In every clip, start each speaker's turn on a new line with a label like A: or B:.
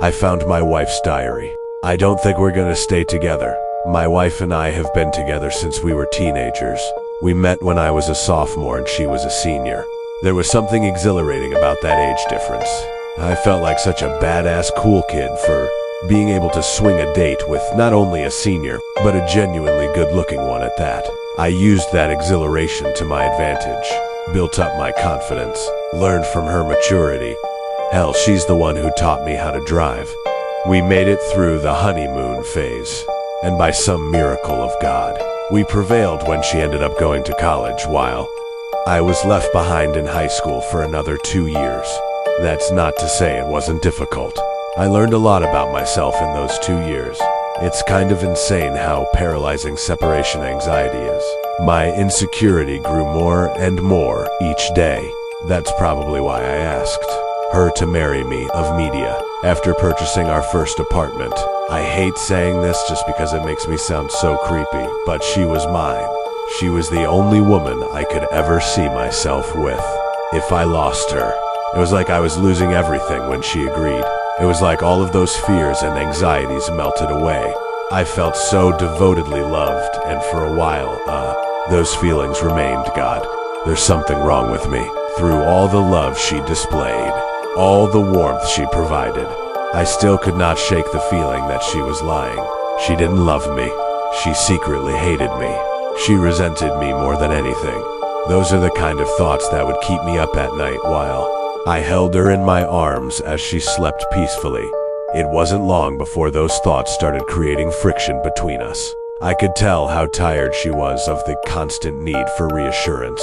A: I found my wife's diary. I don't think we're gonna stay together. My wife and I have been together since we were teenagers. We met when I was a sophomore and she was a senior. There was something exhilarating about that age difference. I felt like such a badass cool kid for being able to swing a date with not only a senior, but a genuinely good-looking one at that. I used that exhilaration to my advantage, built up my confidence, learned from her maturity. Hell, she's the one who taught me how to drive. We made it through the honeymoon phase, and by some miracle of God, we prevailed when she ended up going to college while I was left behind in high school for another 2 years. That's not to say it wasn't difficult. I learned a lot about myself in those 2 years. It's kind of insane how paralyzing separation anxiety is. My insecurity grew more and more each day. That's probably why I asked her to marry me of media after purchasing our first apartment. I hate saying this just because it makes me sound so creepy, but she was mine. She was the only woman I could ever see myself with. If I lost her, it was like I was losing everything when she agreed. It was like all of those fears and anxieties melted away. I felt so devotedly loved, and for a while, those feelings remained, God. There's something wrong with me. Through all the love she displayed, all the warmth she provided, I still could not shake the feeling that she was lying. She didn't love me. She secretly hated me. She resented me more than anything. Those are the kind of thoughts that would keep me up at night while I held her in my arms as she slept peacefully. It wasn't long before those thoughts started creating friction between us. I could tell how tired she was of the constant need for reassurance,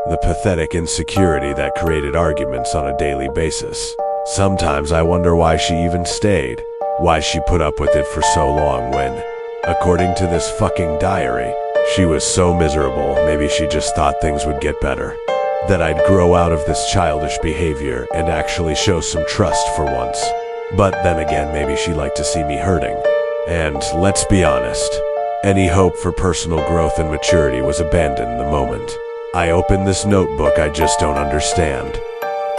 A: the pathetic insecurity that created arguments on a daily basis. Sometimes I wonder why she even stayed, why she put up with it for so long when, according to this fucking diary, she was so miserable. Maybe she just thought things would get better, that I'd grow out of this childish behavior and actually show some trust for once. But then again, maybe she liked to see me hurting. And let's be honest, any hope for personal growth and maturity was abandoned the moment I opened this notebook. I just don't understand.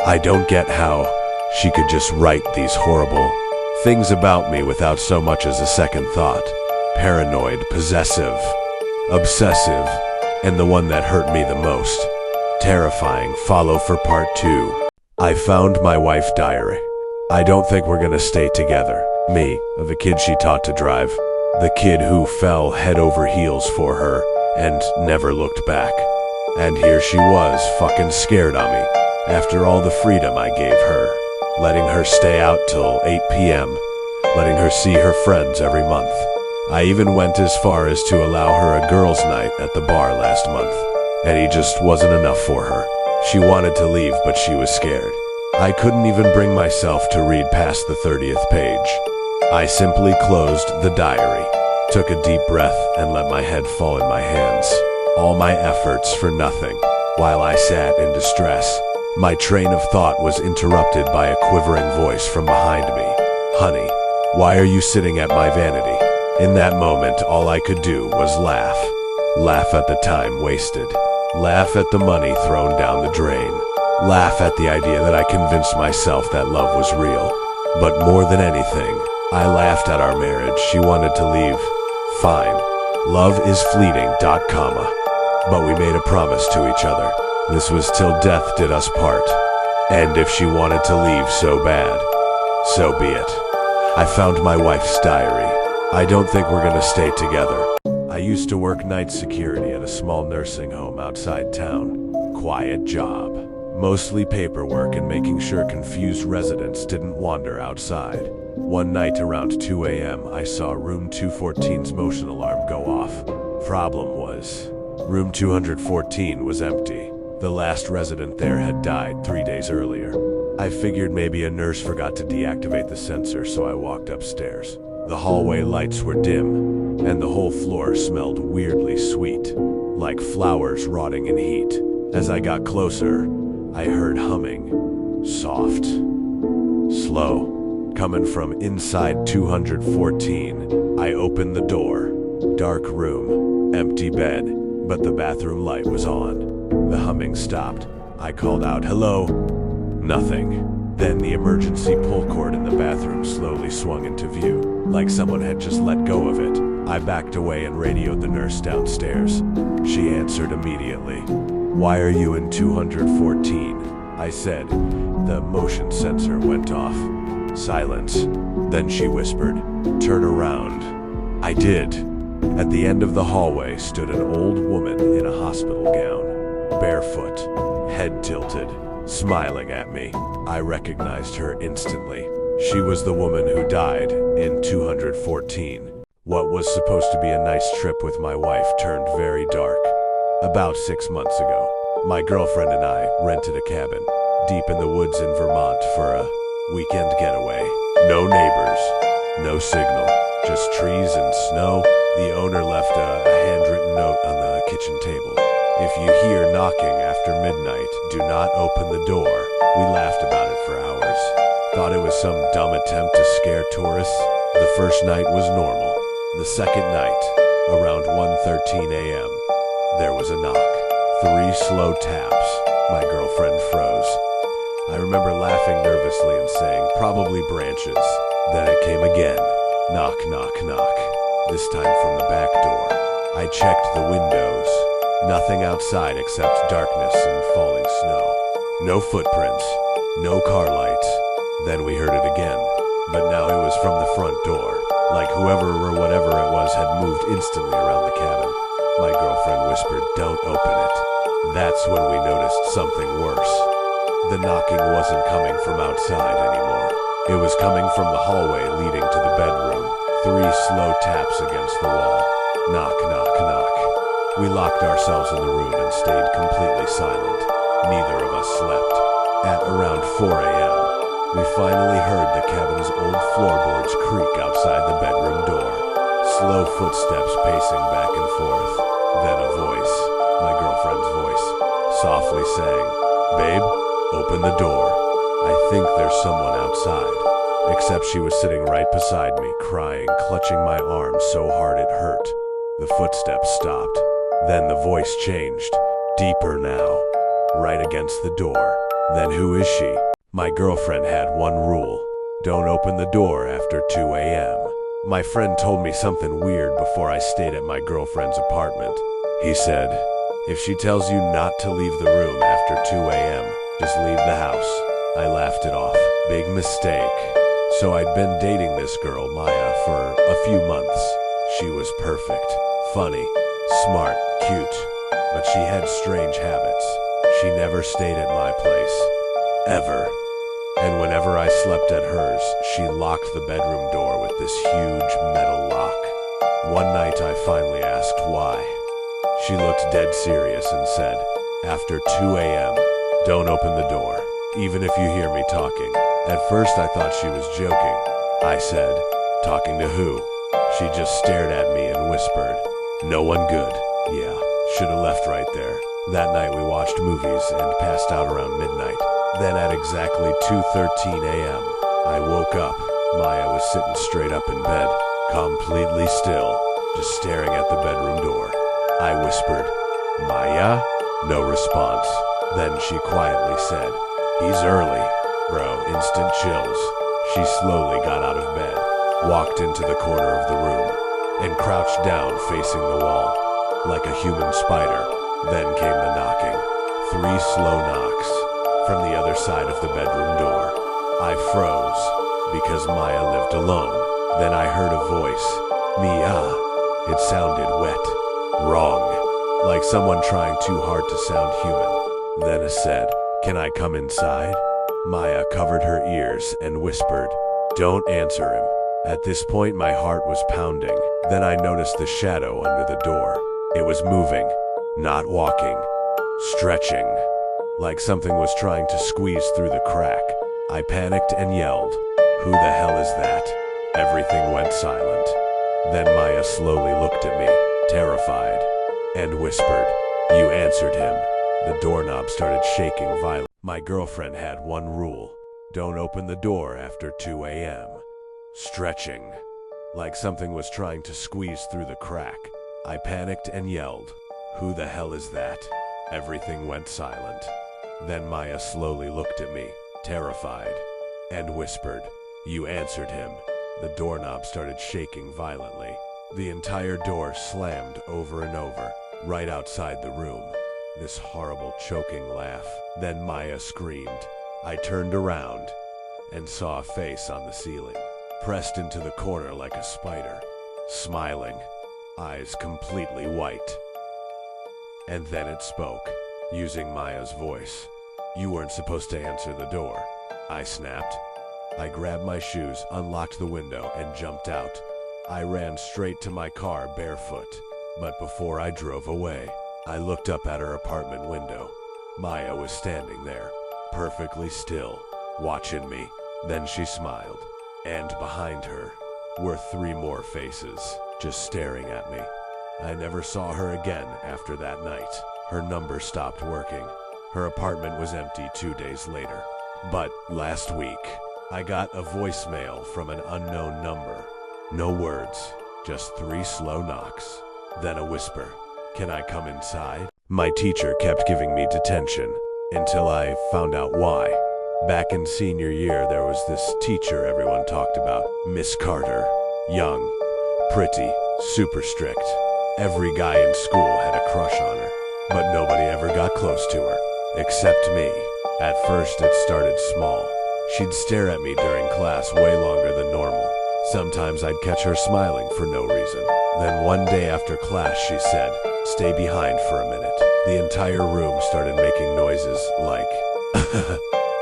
A: I don't get how she could just write these horrible things about me without so much as a second thought. Paranoid, possessive, obsessive, and the one that hurt me the most, terrifying. Follow for part 2. I found my wife's diary. I don't think we're gonna stay together. Me, the kid she taught to drive. The kid who fell head over heels for her and never looked back. And here she was, fucking scared of me. After all the freedom I gave her, letting her stay out till 8 p.m., letting her see her friends every month. I even went as far as to allow her a girls' night at the bar last month. And he just wasn't enough for her. She wanted to leave, but she was scared. I couldn't even bring myself to read past the 30th page. I simply closed the diary, took a deep breath, and let my head fall in my hands. All my efforts for nothing. While I sat in distress, my train of thought was interrupted by a quivering voice from behind me. Honey, why are you sitting at my vanity? In that moment, all I could do was laugh. Laugh at the time wasted. Laugh at the money thrown down the drain. Laugh at the idea that I convinced myself that love was real. But more than anything, I laughed at our marriage. She wanted to leave. Fine. Love is fleeting, comma. But we made a promise to each other. This was till death did us part. And if she wanted to leave so bad, so be it. I found my wife's diary. I don't think we're gonna stay together. I used to work night security at a small nursing home outside town. Quiet job. Mostly paperwork and making sure confused residents didn't wander outside. One night around 2 a.m., I saw room 214's motion alarm go off. Problem was, room 214 was empty. The last resident there had died 3 days earlier. I figured maybe a nurse forgot to deactivate the sensor, so I walked upstairs. The hallway lights were dim, and the whole floor smelled weirdly sweet, like flowers rotting in heat. As I got closer, I heard humming, soft, slow, coming from inside 214. I opened the door. Dark room, empty bed, but the bathroom light was on. The humming stopped. I called out, "Hello?" Nothing. Then the emergency pull cord in the bathroom slowly swung into view, like someone had just let go of it. I backed away and radioed the nurse downstairs. She answered immediately. "Why are you in 214? I said. The motion sensor went off. Silence. Then she whispered, "Turn around." I did. At the end of the hallway stood an old woman in a hospital gown, barefoot, head tilted, smiling at me. I recognized her instantly. She was the woman who died in 214. What was supposed to be a nice trip with my wife turned very dark. About 6 months ago, my girlfriend and I rented a cabin deep in the woods in Vermont for a weekend getaway. No neighbors, no signal, just trees and snow. The owner left a handwritten note on the kitchen table. "If you hear knocking after midnight, do not open the door." We laughed about it for hours. Thought it was some dumb attempt to scare tourists. The first night was normal. The second night, around 1:13 a.m., there was a knock. 3 slow taps. My girlfriend froze. I remember laughing nervously and saying, "Probably branches." Then it came again. Knock, knock, knock. This time from the back door. I checked the windows. Nothing outside except darkness and falling snow. No footprints. No car lights. Then we heard it again. But now it was from the front door. Like whoever or whatever it was had moved instantly around the cabin. My girlfriend whispered, "Don't open it." That's when we noticed something worse. The knocking wasn't coming from outside anymore. It was coming from the hallway leading to the bedroom. 3 slow taps against the wall. Knock, knock, knock. We locked ourselves in the room and stayed completely silent. Neither of us slept. At around 4 a.m., we finally heard the cabin's old floorboards creak outside the bedroom door. Slow footsteps pacing back and forth. Then a voice, my girlfriend's voice, softly saying, "Babe, open the door. I think there's someone outside." Except she was sitting right beside me, crying, clutching my arm so hard it hurt. The footsteps stopped. Then the voice changed, deeper now, right against the door. Then who is she? My girlfriend had one rule. Don't open the door after 2 a.m. My friend told me something weird before I stayed at my girlfriend's apartment. He said, "If she tells you not to leave the room after 2 a.m., just leave the house." I laughed it off. Big mistake. So I'd been dating this girl, Maya, for a few months. She was perfect, funny, smart, cute, but she had strange habits. She never stayed at my place. Ever. And whenever I slept at hers, she locked the bedroom door with this huge metal lock. One night I finally asked why. She looked dead serious and said, "After 2 a.m., don't open the door, even if you hear me talking." At first I thought she was joking. I said, "Talking to who?" She just stared at me and whispered, "No one good." Yeah, should've left right there. That night we watched movies and passed out around midnight. Then at exactly 2:13 a.m., I woke up. Maya was sitting straight up in bed, completely still, just staring at the bedroom door. I whispered, "Maya?" No response. Then she quietly said, "He's early." Bro, instant chills. She slowly got out of bed, walked into the corner of the room, and crouched down facing the wall, like a human spider. Then came the knocking. 3 slow knocks from the other side of the bedroom door. I froze, because Maya lived alone. Then I heard a voice, "Mia." It sounded wet, wrong, like someone trying too hard to sound human. Then it said, "Can I come inside?" Maya covered her ears and whispered, "Don't answer him." At this point my heart was pounding. Then I noticed the shadow under the door. It was moving, not walking, stretching, like something was trying to squeeze through the crack. I panicked and yelled, "Who the hell is that?" Everything went silent. Then Maya slowly looked at me, terrified, and whispered, "You answered him." The doorknob started shaking violently. My girlfriend had one rule. Don't open the door after 2 a.m. Stretching, like something was trying to squeeze through the crack. I panicked and yelled, "Who the hell is that?" Everything went silent. Then Maya slowly looked at me, terrified, and whispered, "You answered him." The doorknob started shaking violently. The entire door slammed over and over, right outside the room. This horrible choking laugh. Then Maya screamed. I turned around and saw a face on the ceiling, pressed into the corner like a spider, smiling, eyes completely white. And then it spoke, using Maya's voice. "You weren't supposed to answer the door," I snapped. I grabbed my shoes, unlocked the window, and jumped out. I ran straight to my car barefoot, but before I drove away, I looked up at her apartment window. Maya was standing there, perfectly still, watching me. Then she smiled, and behind her were 3 more faces, just staring at me. I never saw her again after that night. Her number stopped working. Her apartment was empty 2 days later. But last week, I got a voicemail from an unknown number. No words, just 3 slow knocks. Then a whisper, "Can I come inside?" My teacher kept giving me detention until I found out why. Back in senior year, there was this teacher everyone talked about, Miss Carter. Young, pretty, super strict. Every guy in school had a crush on her, but nobody ever got close to her, except me. At first it started small. She'd stare at me during class way longer than normal. Sometimes I'd catch her smiling for no reason. Then one day after class she said, "Stay behind for a minute." The entire room started making noises like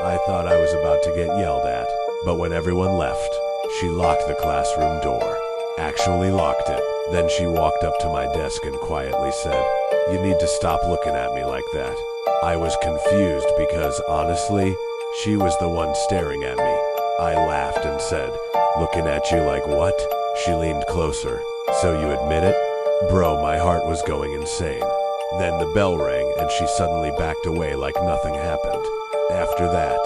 A: I thought I was about to get yelled at. But when everyone left, she locked the classroom door. Actually locked it. Then she walked up to my desk and quietly said, "You need to stop looking at me like that." I was confused because honestly, she was the one staring at me. I laughed and said, "Looking at you like what?" She leaned closer. "So you admit it?" Bro, my heart was going insane. Then the bell rang and she suddenly backed away like nothing happened. After that,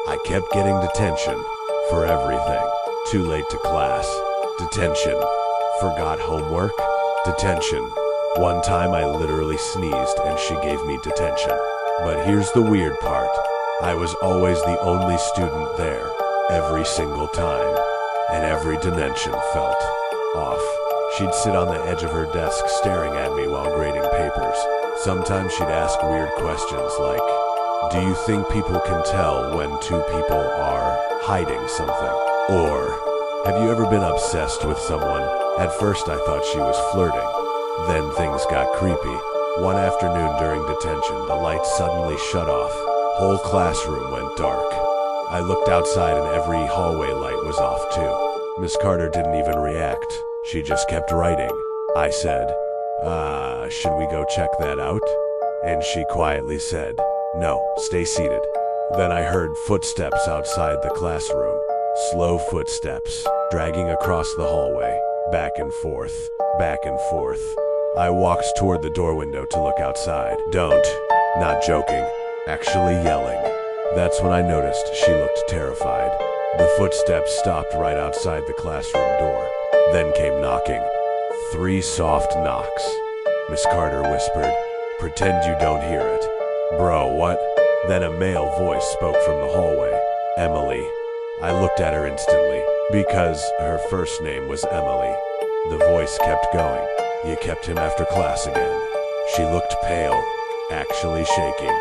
A: I kept getting detention for everything. Too late to class. Detention. Forgot homework. Detention. One time I literally sneezed and she gave me detention. But here's the weird part. I was always the only student there, every single time, and every detention felt off. She'd sit on the edge of her desk staring at me while grading papers. Sometimes she'd ask weird questions like, "Do you think people can tell when 2 people are hiding something?" Or, "Have you ever been obsessed with someone?" At first I thought she was flirting. Then things got creepy. One afternoon during detention, the lights suddenly shut off. Whole classroom went dark. I looked outside and every hallway light was off too. Miss Carter didn't even react. She just kept writing. I said, should we go check that out?" And she quietly said, "No, stay seated." Then I heard footsteps outside the classroom. Slow footsteps, dragging across the hallway, back and forth, back and forth. I walked toward the door window to look outside. Don't. Not joking. Actually yelling. That's when I noticed she looked terrified. The footsteps stopped right outside the classroom door. Then came knocking. 3 soft knocks. Miss Carter whispered, "Pretend you don't hear it." "Bro, what?" Then a male voice spoke from the hallway. "Emily." I looked at her instantly, because her first name was Emily. The voice kept going. "You kept him after class again." She looked pale, actually shaking.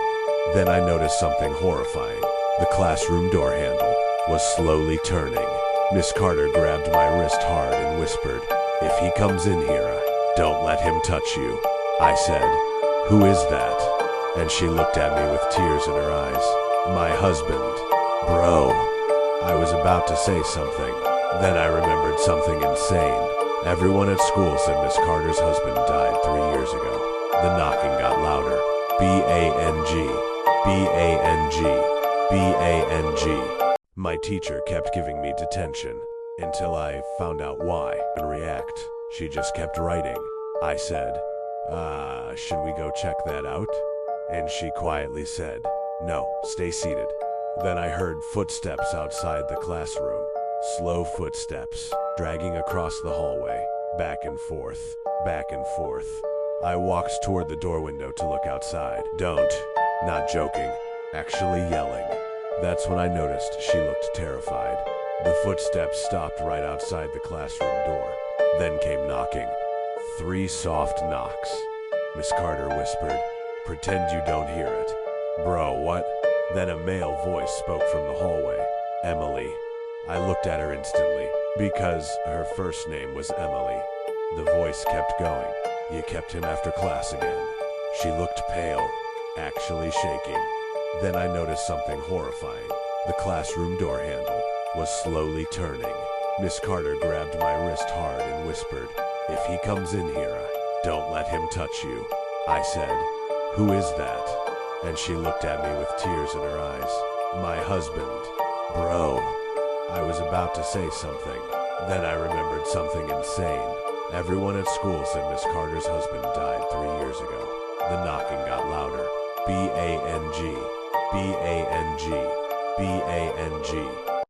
A: Then I noticed something horrifying. The classroom door handle was slowly turning. Miss Carter grabbed my wrist hard and whispered, "If he comes in here, don't let him touch you." I said, "Who is that?" And she looked at me with tears in her eyes. "My husband." Bro. I was about to say something. Then I remembered something insane. Everyone at school said Miss Carter's husband died 3 years ago. The knocking got louder. B-A-N-G. B-A-N-G. B-A-N-G. My teacher kept giving me detention until I found out why and react. She just kept writing. I said, should we go check that out?" And she quietly said, "No, stay seated." Then I heard footsteps outside the classroom. Slow footsteps, dragging across the hallway, back and forth, back and forth. I walked toward the door window to look outside. Don't. Not joking. Actually yelling. That's when I noticed she looked terrified. The footsteps stopped right outside the classroom door. Then came knocking. 3 soft knocks. Miss Carter whispered, "Pretend you don't hear it." "Bro, what?" Then a male voice spoke from the hallway. "Emily." I looked at her instantly, because her first name was Emily. The voice kept going. "You kept him after class again." She looked pale, actually shaking. Then I noticed something horrifying. The classroom door handle was slowly turning. Miss Carter grabbed my wrist hard and whispered, "If he comes in here, don't let him touch you." I said, "Who is that?" And she looked at me with tears in her eyes. "My husband." "Bro." I was about to say something. Then I remembered something insane. Everyone at school said Miss Carter's husband died 3 years ago. The knocking got louder. B-A-N-G. B-A-N-G. B-A-N-G.